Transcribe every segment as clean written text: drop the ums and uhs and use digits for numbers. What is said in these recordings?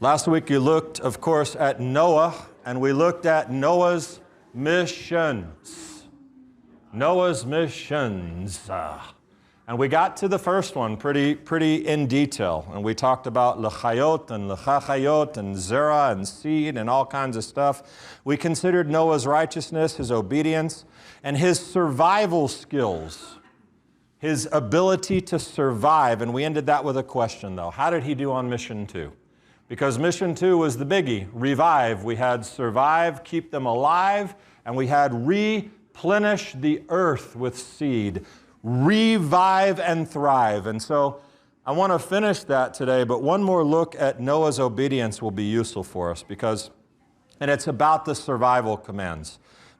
Last week you looked, of course, at Noah, and we looked at Noah's missions. Noah's missions. And we got to the first one pretty in detail. And we talked about l'chayot and l'chachayot and zera and seed and all kinds of stuff. We considered Noah's righteousness, his obedience, and his survival skills, his ability to survive. And we ended that with a question, though. How did he do on mission 2? Because mission 2 was the biggie, revive. We had survive, keep them alive, and we had replenish the earth with seed. Revive and thrive. And so I want to finish that today, but one more look at Noah's obedience will be useful for us and it's about the survival commands.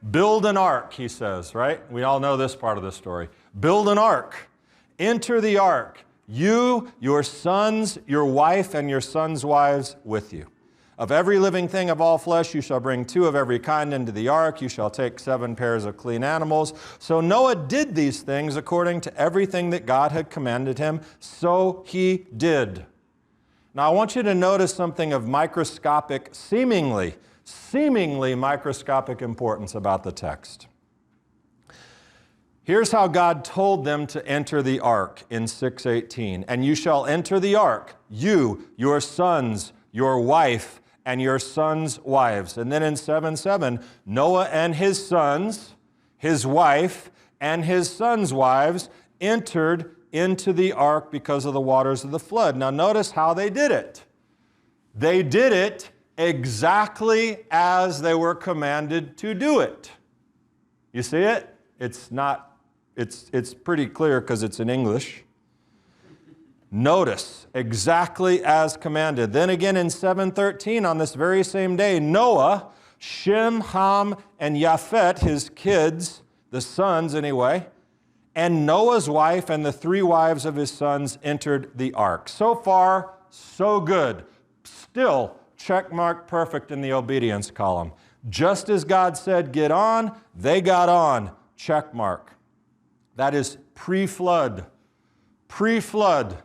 Build an ark, he says, right? We all know this part of the story. Build an ark. Enter the ark. You, your sons, your wife, and your sons' wives with you. Of every living thing of all flesh, you shall bring 2 of every kind into the ark. You shall take 7 pairs of clean animals. So Noah did these things according to everything that God had commanded him. So he did. Now I want you to notice something of microscopic, seemingly microscopic importance about the text. Here's how God told them to enter the ark in 6:18. And you shall enter the ark, you, your sons, your wife, and your sons' wives. And then in 7:7, Noah and his sons, his wife, and his sons' wives entered into the ark because of the waters of the flood. Now notice how they did it. They did it exactly as they were commanded to do it. You see it? It's pretty clear because it's in English. Notice, exactly as commanded. Then again in 7:13, on this very same day, Noah, Shem, Ham, and Japhet, his kids, the sons anyway, and Noah's wife and the 3 wives of his sons entered the ark. So far, so good. Still, check mark perfect in the obedience column. Just as God said, get on, they got on. Check mark. That is pre-flood. Pre-flood.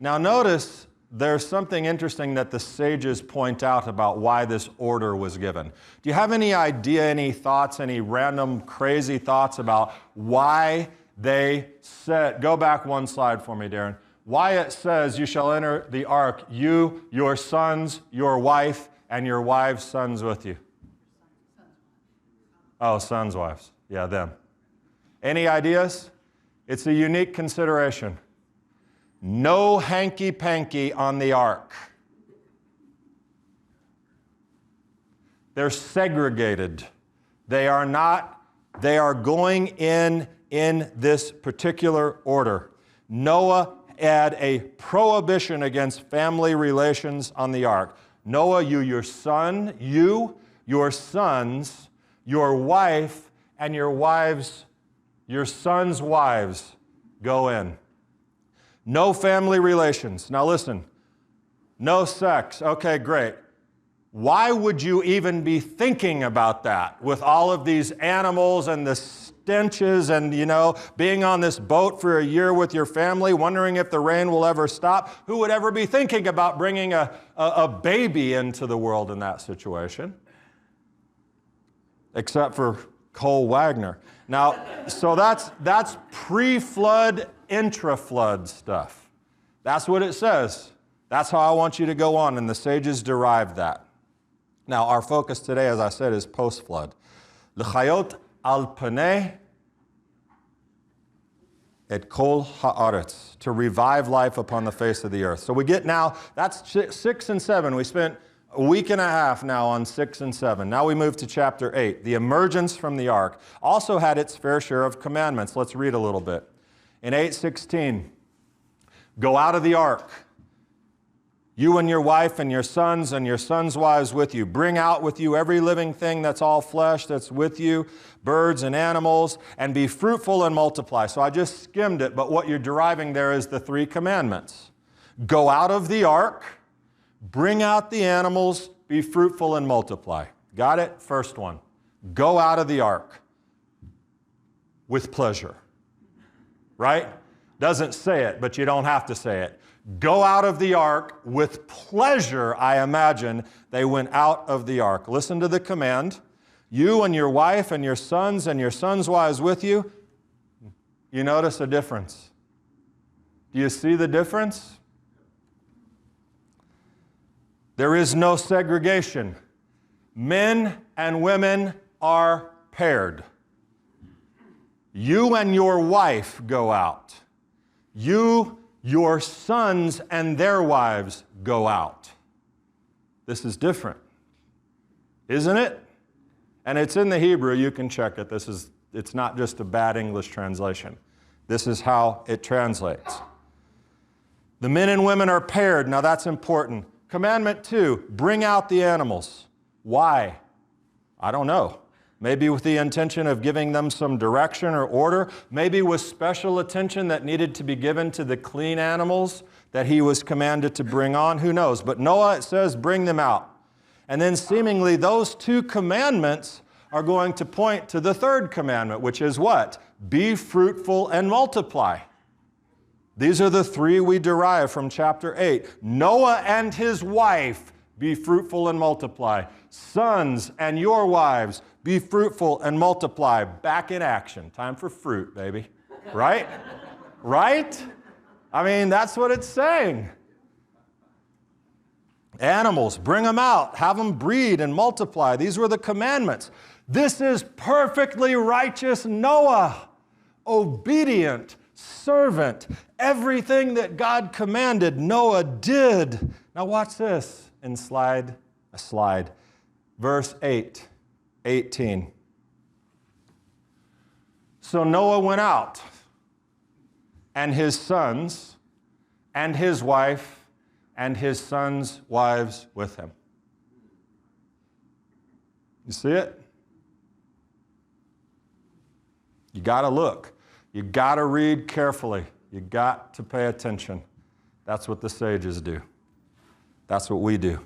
Now notice there's something interesting that the sages point out about why this order was given. Do you have any idea, any thoughts, any random crazy thoughts about why they said, go back one slide for me, Darren, why it says you shall enter the ark, you, your sons, your wife, and your wives' sons with you? Oh, sons' wives. Yeah, them. Any ideas? It's a unique consideration. No hanky-panky on the ark. They're segregated. They are going in this particular order. Noah had a prohibition against family relations on the ark. Noah, you, your son, you, your sons, your wife, and your wives, your sons' wives, go in. No family relations. Now listen, no sex. Okay, great. Why would you even be thinking about that with all of these animals and the stenches and, being on this boat for a year with your family, wondering if the rain will ever stop? Who would ever be thinking about bringing a baby into the world in that situation? Except for Cole Wagner. Now, so that's pre-flood, intra-flood stuff. That's what it says. That's how I want you to go on, and the sages derived that. Now, our focus today, as I said, is post-flood. L'chayot al paneh et kol haaretz, to revive life upon the face of the earth. So we get now, that's 6 and 7. We spent a week and a half now on 6 and 7. Now we move to chapter 8. The emergence from the ark also had its fair share of commandments. Let's read a little bit. In 8:16, go out of the ark, you and your wife and your sons wives with you. Bring out with you every living thing that's all flesh that's with you, birds and animals, and be fruitful and multiply. So I just skimmed it, but what you're deriving there is the 3 commandments. Go out of the ark, bring out the animals, be fruitful and multiply. Got it? First one. Go out of the ark with pleasure. Right? Doesn't say it, but you don't have to say it. go out of the ark. With pleasure, I imagine, they went out of the ark. Listen to the command. You and your wife and your sons wives with you. You notice a difference. Do you see the difference? There is no segregation. Men and women are paired. You and your wife go out. You, your sons and their wives go out. This is different, isn't it? And it's in the Hebrew. You can check it. It's not just a bad English translation. This is how it translates. The men and women are paired. Now that's important. Commandment 2, bring out the animals. Why? I don't know. Maybe with the intention of giving them some direction or order. Maybe with special attention that needed to be given to the clean animals that he was commanded to bring on. Who knows? But Noah, it says, bring them out. And then seemingly those 2 commandments are going to point to the 3rd commandment, which is what? Be fruitful and multiply. These are the 3 we derive from chapter 8. Noah and his wife, be fruitful and multiply. Sons and your wives, be fruitful and multiply. Back in action. Time for fruit, baby. Right? Right? I mean, that's what it's saying. Animals, bring them out. Have them breed and multiply. These were the commandments. This is perfectly righteous Noah, obedient servant. Everything that God commanded, Noah did. Now watch this in a slide. Verse 18. So Noah went out, and his sons, and his wife, and his sons' wives with him. You see it? You got to look. You got to read carefully. You got to pay attention. That's what the sages do. That's what we do.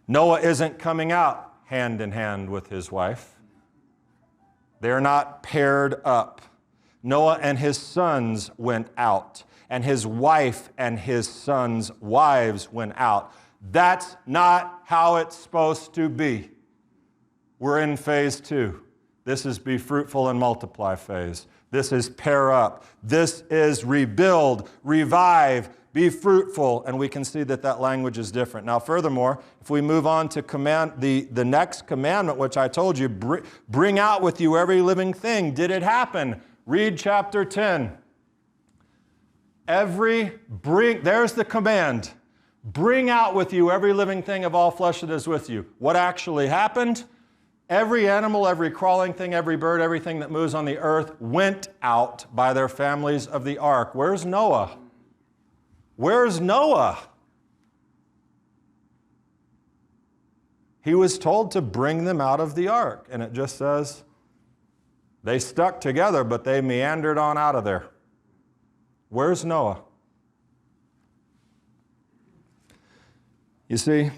Noah isn't coming out hand in hand with his wife. They're not paired up. Noah and his sons went out, and his wife and his sons' wives went out. That's not how it's supposed to be. We're in phase 2. This is be fruitful and multiply phase. This is pair up. This is rebuild, revive, be fruitful. And we can see that language is different. Now, furthermore, if we move on to the next commandment, which I told you, bring out with you every living thing. Did it happen? Read chapter 10. There's the command. Bring out with you every living thing of all flesh that is with you. What actually happened? Every animal, every crawling thing, every bird, everything that moves on the earth went out by their families of the ark. Where's Noah? Where's Noah? He was told to bring them out of the ark. And it just says they stuck together, but they meandered on out of there. Where's Noah? You see,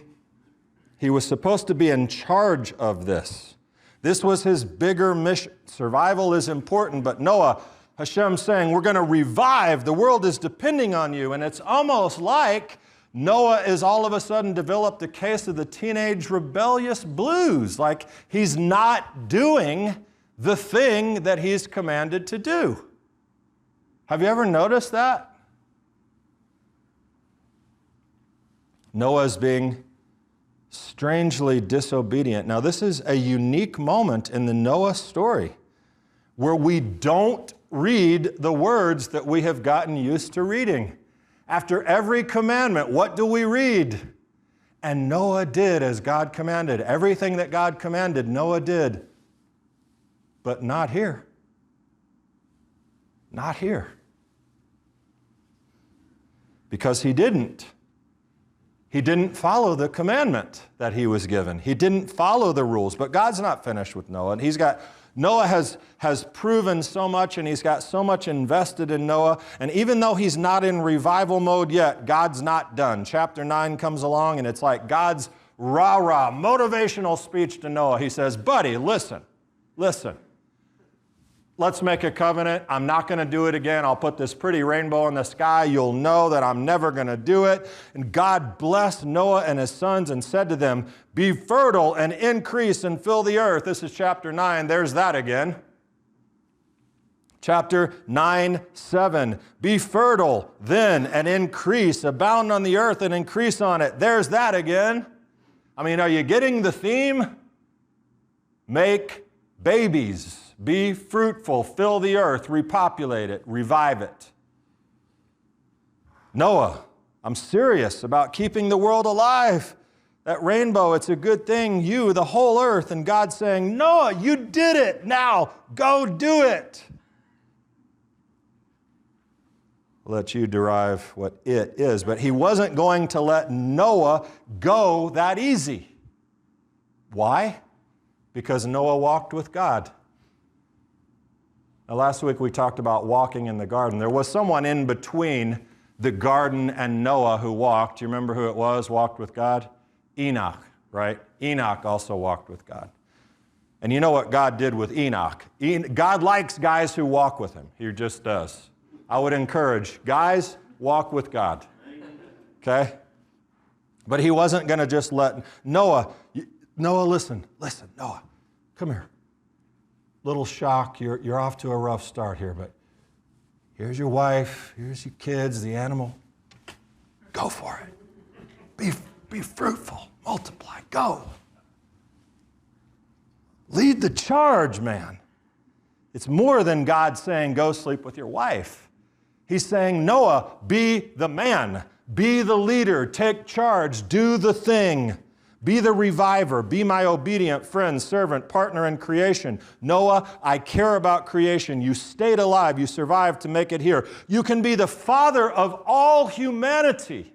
he was supposed to be in charge of this. This was his bigger mission. Survival is important, but Noah, Hashem's saying, we're going to revive. The world is depending on you. And it's almost like Noah is all of a sudden developed a case of the teenage rebellious blues, like he's not doing the thing that he's commanded to do. Have you ever noticed that? Noah's being strangely disobedient. Now, this is a unique moment in the Noah story where we don't read the words that we have gotten used to reading. After every commandment, what do we read? And Noah did as God commanded. Everything that God commanded, Noah did. But not here. Not here. Because he didn't. He didn't follow the commandment that he was given. He didn't follow the rules. But God's not finished with Noah. And Noah has proven so much, and he's got so much invested in Noah. And even though he's not in revival mode yet, God's not done. Chapter 9 comes along, and it's like God's rah-rah, motivational speech to Noah. He says, buddy, listen. let's make a covenant. I'm not going to do it again. I'll put this pretty rainbow in the sky. You'll know that I'm never going to do it. And God blessed Noah and his sons and said to them, be fertile and increase and fill the earth. This is chapter 9. There's that again. Chapter 9:7. Be fertile then and increase, abound on the earth and increase on it. There's that again. I mean, are you getting the theme? Make babies. Be fruitful. Fill the earth. Repopulate it. Revive it. Noah, I'm serious about keeping the world alive. That rainbow, it's a good thing. You, the whole earth. And God's saying, Noah, you did it. Now, go do it. I'll let you derive what it is. But he wasn't going to let Noah go that easy. Why? Because Noah walked with God. Now, last week we talked about walking in the garden. There was someone in between the garden and Noah who walked. Do you remember who it was, walked with God? Enoch, right? Enoch also walked with God. And you know what God did with Enoch? God likes guys who walk with him. He just does. I would encourage, guys, walk with God. Okay? But he wasn't going to just let Noah, listen, Noah, come here. Little shock, you're off to a rough start here, but here's your wife, here's your kids, the animal. Go for it. Be fruitful, multiply, go. Lead the charge, man. It's more than God saying, go sleep with your wife. He's saying, Noah, be the man, be the leader, take charge, do the thing. Be the reviver. Be my obedient friend, servant, partner in creation. Noah, I care about creation. You stayed alive. You survived to make it here. You can be the father of all humanity.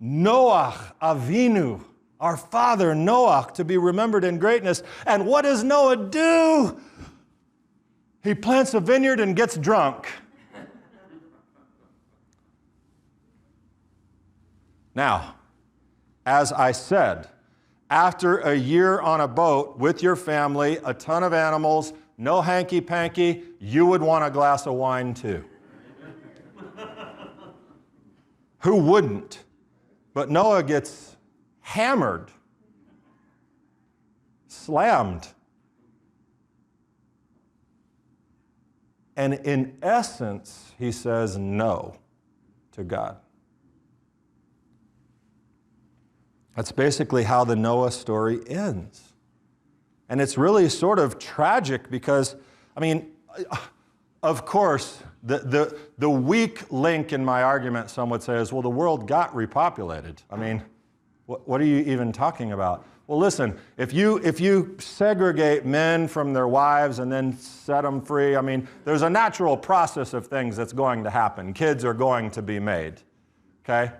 Noah, Avinu, our father, Noah, to be remembered in greatness. And what does Noah do? He plants a vineyard and gets drunk. Now, as I said, after a year on a boat with your family, a ton of animals, no hanky-panky, you would want a glass of wine too. Who wouldn't? But Noah gets hammered, slammed. And in essence, he says no to God. That's basically how the Noah story ends. And it's really sort of tragic because, I mean, of course, the weak link in my argument, some would say, is, well, the world got repopulated. I mean, what are you even talking about? Well, listen, if you segregate men from their wives and then set them free, I mean, there's a natural process of things that's going to happen. Kids are going to be made, okay?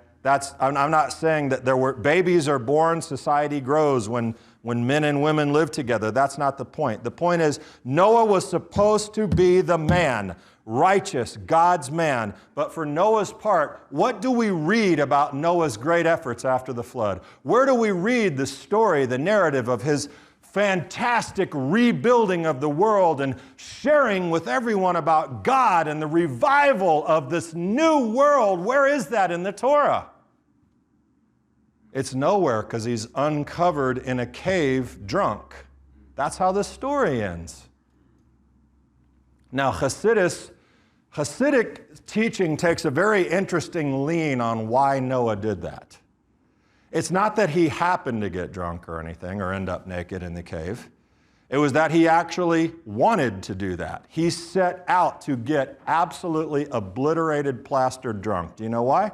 I'm not saying that babies are born, society grows when men and women live together. That's not the point. The point is Noah was supposed to be the man, righteous, God's man. But for Noah's part, what do we read about Noah's great efforts after the flood? Where do we read the story, the narrative of his fantastic rebuilding of the world and sharing with everyone about God and the revival of this new world? Where is that in the Torah? It's nowhere because he's uncovered in a cave drunk. That's how the story ends. Now, Hasidic teaching takes a very interesting lean on why Noah did that. It's not that he happened to get drunk or anything or end up naked in the cave. It was that he actually wanted to do that. He set out to get absolutely obliterated, plastered drunk. Do you know why?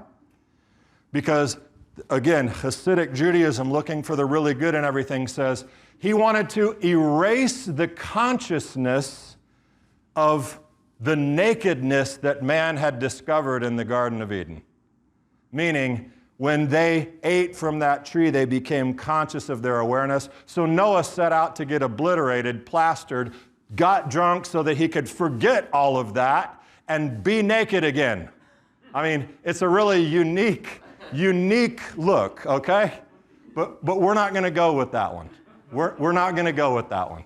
Because, again, Hasidic Judaism, looking for the really good in everything, says he wanted to erase the consciousness of the nakedness that man had discovered in the Garden of Eden. Meaning, when they ate from that tree, they became conscious of their awareness. So Noah set out to get obliterated, plastered, got drunk so that he could forget all of that and be naked again. I mean, it's a really unique look, okay? But we're not going to go with that one. We're not going to go with that one.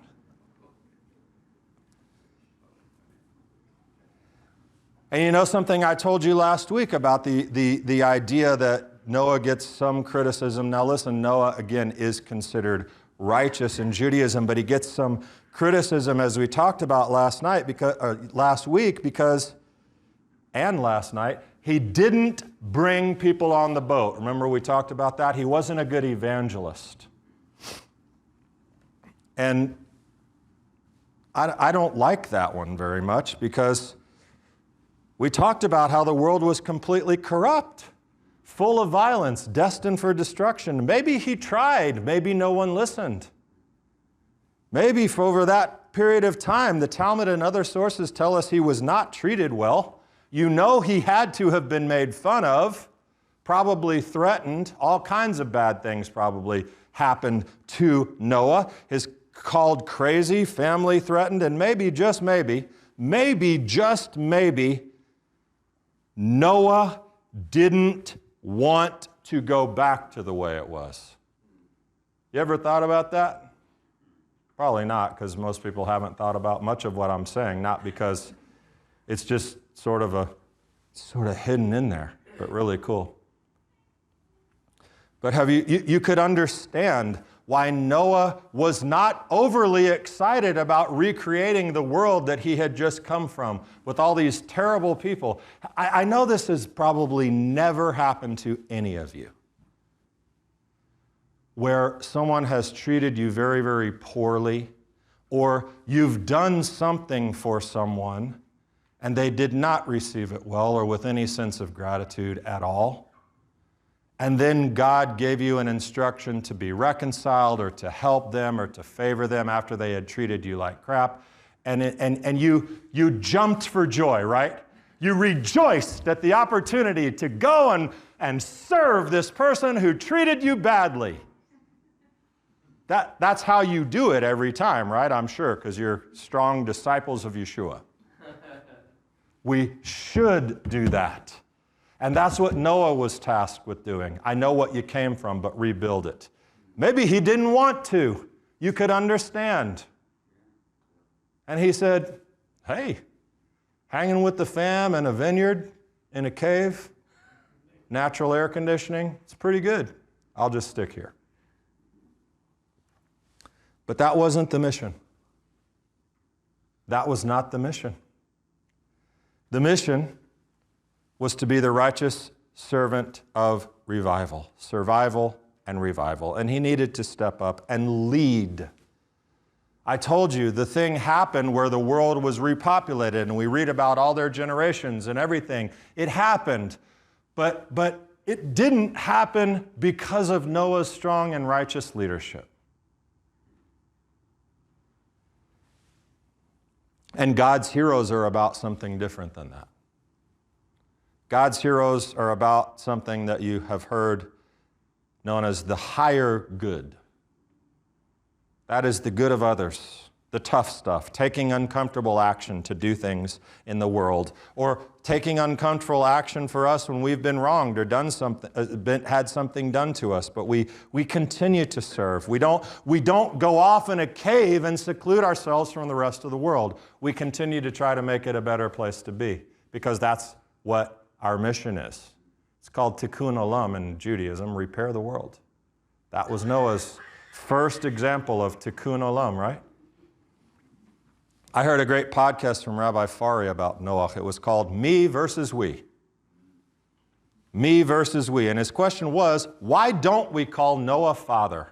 And you know something I told you last week about the idea that Noah gets some criticism. Now listen, Noah, again, is considered righteous in Judaism, but he gets some criticism, as we talked about last night, last week, and last night, he didn't bring people on the boat. Remember we talked about that? He wasn't a good evangelist. And I don't like that one very much, because we talked about how the world was completely corrupt, full of violence, destined for destruction. Maybe he tried, maybe no one listened. Maybe for over that period of time, the Talmud and other sources tell us he was not treated well. You know he had to have been made fun of, probably threatened. All kinds of bad things probably happened to Noah. His called crazy, family threatened, and maybe, just maybe, Noah didn't want to go back to the way it was. You ever thought about that? Probably not, because most people haven't thought about much of what I'm saying, not because it's just sort of hidden in there, but really cool. But you could understand why Noah was not overly excited about recreating the world that he had just come from with all these terrible people. I know this has probably never happened to any of you, where someone has treated you very, very poorly, or you've done something for someone and they did not receive it well or with any sense of gratitude at all. And then God gave you an instruction to be reconciled or to help them or to favor them after they had treated you like crap. And you jumped for joy, right? You rejoiced at the opportunity to go and serve this person who treated you badly. That's how you do it every time, right? I'm sure, because you're strong disciples of Yeshua. We should do that. And that's what Noah was tasked with doing. I know what you came from, but rebuild it. Maybe he didn't want to. You could understand. And he said, hey, hanging with the fam in a vineyard, in a cave, natural air conditioning, it's pretty good. I'll just stick here. But that wasn't the mission. That was not the mission. The mission was to be the righteous servant of revival, survival and revival. And he needed to step up and lead. I told you the thing happened where the world was repopulated, and we read about all their generations and everything. It happened, but it didn't happen because of Noah's strong and righteous leadership. And God's heroes are about something different than that. God's heroes are about something that you have heard known as the higher good. That is the good of others, the tough stuff, taking uncomfortable action to do things in the world, or taking uncomfortable action for us when we've been wronged or done something, had something done to us, but we continue to serve. We don't go off in a cave and seclude ourselves from the rest of the world. We continue to try to make it a better place to be, because that's what our mission is. It's called Tikkun Olam in Judaism, repair the world. That was Noah's first example of Tikkun Olam, right? I heard a great podcast from Rabbi Fari about Noah. It was called Me versus We. Me versus we. And his question was, why don't we call Noah father?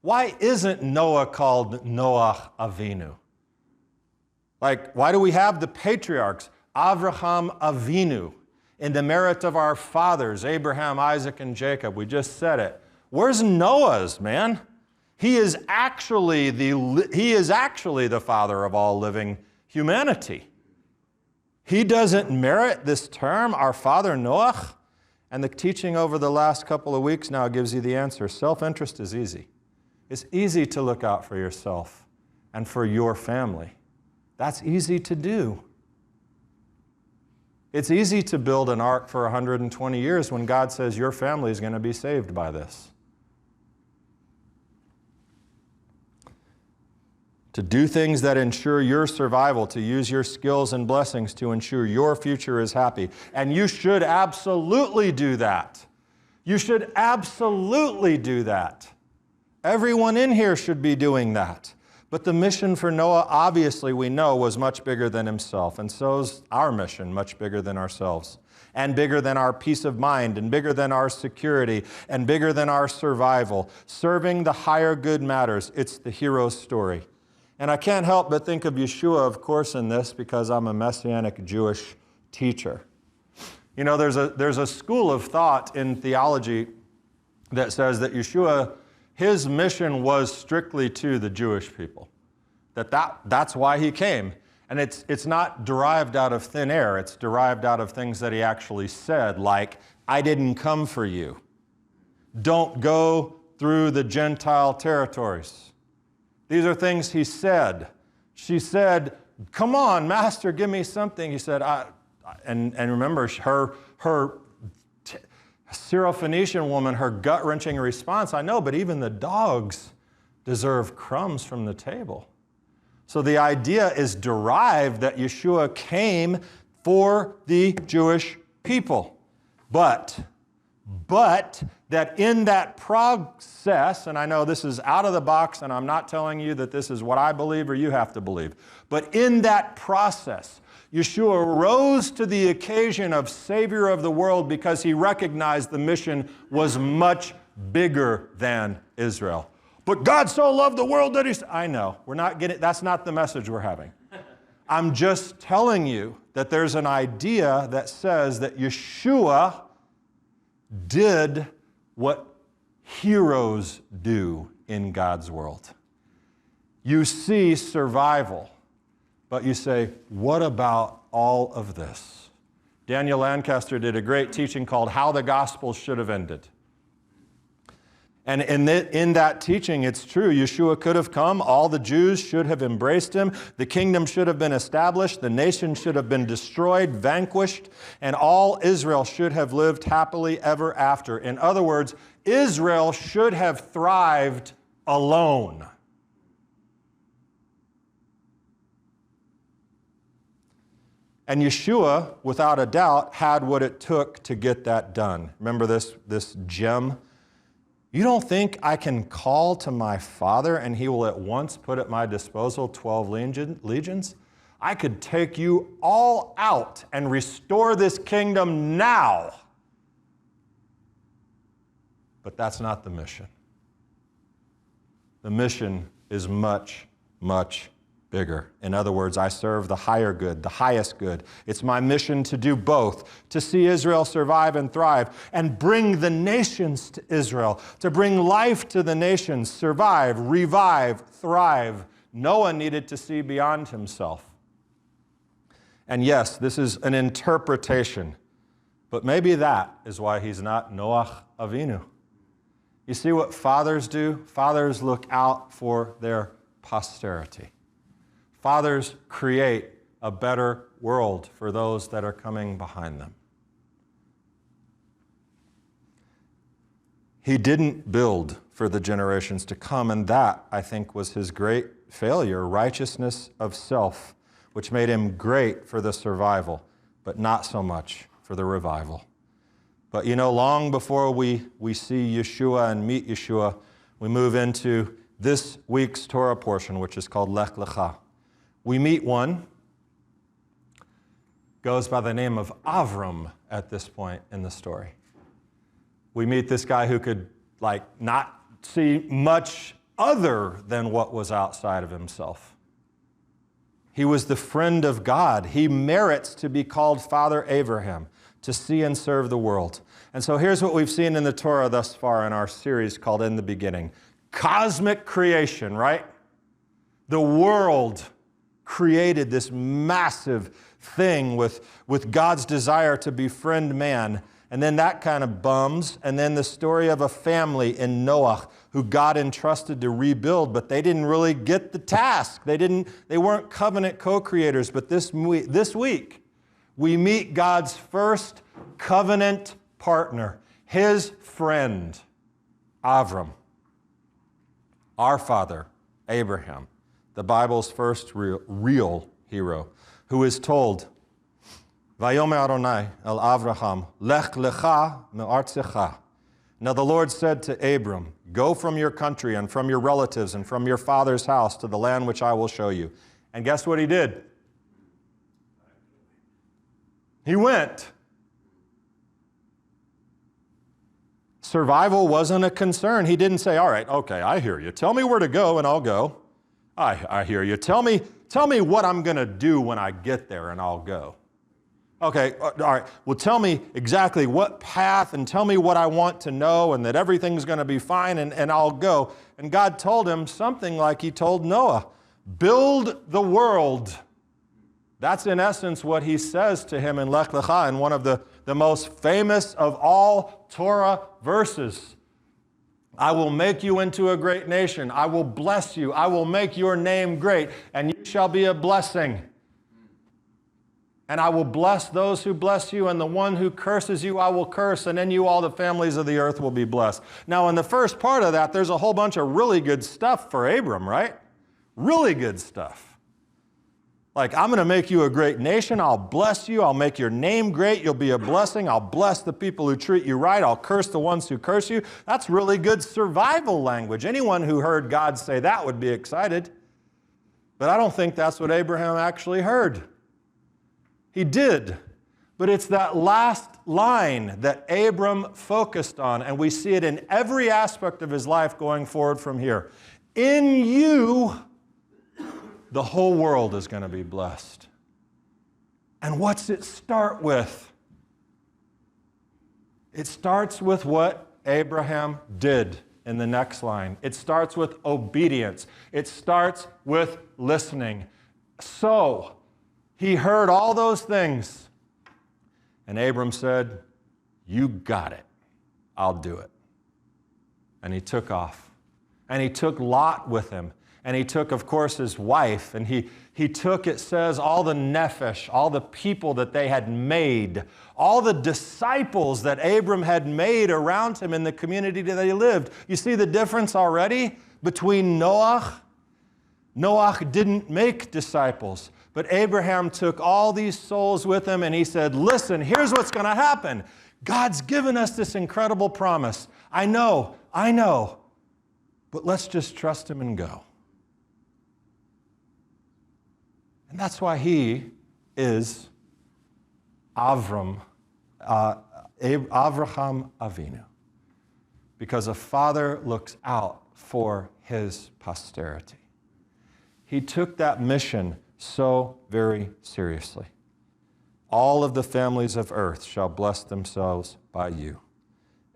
Why isn't Noah called Noah Avinu? Like, why do we have the patriarchs, Avraham Avinu, in the merit of our fathers, Abraham, Isaac, and Jacob? We just said it. Where's Noah's, man? He is actually the father of all living humanity. He doesn't merit this term, our father Noah. And the teaching over the last couple of weeks now gives you the answer. Self-interest is easy. It's easy to look out for yourself and for your family. That's easy to do. It's easy to build an ark for 120 years when God says your family is going to be saved by this. to do things that ensure your survival, to use your skills and blessings to ensure your future is happy. And you should absolutely do that. You should absolutely do that. Everyone in here should be doing that. But the mission for Noah, obviously, we know, was much bigger than himself. And so is our mission, much bigger than ourselves. And bigger than our peace of mind, and bigger than our security, and bigger than our survival. Serving the higher good matters. It's the hero's story. And I can't help but think of Yeshua, of course, in this, because I'm a Messianic Jewish teacher. You know, there's a school of thought in theology that says that Yeshua, his mission was strictly to the Jewish people. That's why he came. And it's not derived out of thin air. It's derived out of things that he actually said, like, I didn't come for you. Don't go through the Gentile territories. These are things he said. She said, come on, Master, give me something. He said, and remember, her Syrophoenician woman, her gut-wrenching response, I know, but even the dogs deserve crumbs from the table. So the idea is derived that Yeshua came for the Jewish people. But that in that process, and I know this is out of the box, and I'm not telling you that this is what I believe or you have to believe, but in that process, Yeshua rose to the occasion of Savior of the world because he recognized the mission was much bigger than Israel. But God so loved the world that he... I know, we're not getting... That's not the message we're having. I'm just telling you that there's an idea that says that Yeshua did what heroes do in God's world. You see survival, but you say, what about all of this? Daniel Lancaster did a great teaching called How the Gospel Should Have Ended. And in that teaching, it's true. Yeshua could have come. All the Jews should have embraced him. The kingdom should have been established. The nation should have been destroyed, vanquished. And all Israel should have lived happily ever after. In other words, Israel should have thrived alone. And Yeshua, without a doubt, had what it took to get that done. Remember this gem? You don't think I can call to my Father and he will at once put at my disposal 12 legions? I could take you all out and restore this kingdom now. But that's not the mission. The mission is much, much bigger. In other words, I serve the higher good, the highest good. It's my mission to do both, to see Israel survive and thrive, and bring the nations to Israel, to bring life to the nations, survive, revive, thrive. Noah needed to see beyond himself. And yes, this is an interpretation, but maybe that is why he's not Noach Avinu. You see what fathers do? Fathers look out for their posterity. Fathers create a better world for those that are coming behind them. He didn't build for the generations to come, and that, I think, was his great failure, righteousness of self, which made him great for the survival, but not so much for the revival. But you know, long before we see Yeshua and meet Yeshua, we move into this week's Torah portion, which is called Lech Lecha. We meet one, goes by the name of Avram at this point in the story. We meet this guy who could not see much other than what was outside of himself. He was the friend of God. He merits to be called Father Abraham, to see and serve the world. And so here's what we've seen in the Torah thus far in our series called In the Beginning. Cosmic creation, right? The world created this massive thing with God's desire to befriend man. And then that kind of bums. And then the story of a family in Noah who God entrusted to rebuild, but they didn't really get the task. They weren't covenant co-creators. But this week, we meet God's first covenant partner, his friend, Avram, our father, Abraham, the Bible's first real hero, who is told, Vayomer Adonai el Avraham, Lech lecha me'artzecha. Now the Lord said to Abram, go from your country and from your relatives and from your father's house to the land which I will show you. And guess what he did? He went. Survival wasn't a concern. He didn't say, all right, okay, I hear you. Tell me where to go and I'll go. I hear you. Tell me what I'm going to do when I get there and I'll go. Okay, all right. Well, tell me exactly what path and tell me what I want to know and that everything's going to be fine and I'll go. And God told him something like he told Noah, build the world. That's in essence what he says to him in Lech Lecha, in one of the most famous of all Torah verses. I will make you into a great nation. I will bless you. I will make your name great, and you shall be a blessing. And I will bless those who bless you, and the one who curses you I will curse, and in you all the families of the earth will be blessed. Now, in the first part of that, there's a whole bunch of really good stuff for Abram, right? Really good stuff. Like, I'm going to make you a great nation. I'll bless you. I'll make your name great. You'll be a blessing. I'll bless the people who treat you right. I'll curse the ones who curse you. That's really good survival language. Anyone who heard God say that would be excited. But I don't think that's what Abraham actually heard. He did. But it's that last line that Abram focused on, and we see it in every aspect of his life going forward from here. In you, the whole world is going to be blessed. And what's it start with? It starts with what Abraham did in the next line. It starts with obedience. It starts with listening. So, he heard all those things. And Abram said, you got it. I'll do it. And he took off. And he took Lot with him. And he took, of course, his wife, and he took, it says, all the nephesh, all the people that they had made, all the disciples that Abram had made around him in the community that he lived. You see the difference already between Noah? Noah didn't make disciples, but Abraham took all these souls with him, and he said, listen, here's what's going to happen. God's given us this incredible promise. I know, but let's just trust him and go. And that's why he is Avraham Avinu, because a father looks out for his posterity. He took that mission so very seriously. All of the families of earth shall bless themselves by you.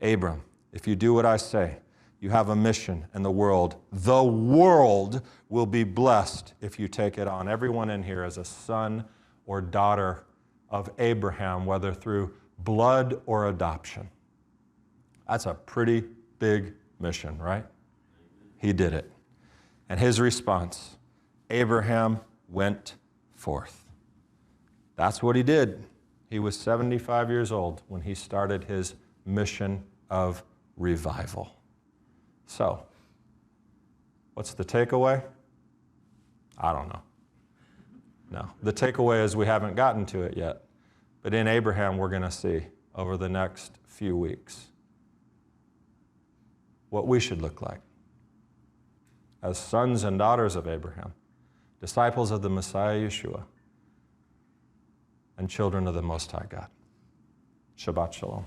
Abram, if you do what I say, you have a mission in the world. The world will be blessed if you take it on. Everyone in here is a son or daughter of Abraham, whether through blood or adoption. That's a pretty big mission, right? He did it. And his response, Abraham went forth. That's what he did. He was 75 years old when he started his mission of revival. So, what's the takeaway? I don't know. No, the takeaway is we haven't gotten to it yet. But in Abraham, we're going to see over the next few weeks what we should look like as sons and daughters of Abraham, disciples of the Messiah Yeshua, and children of the Most High God. Shabbat Shalom.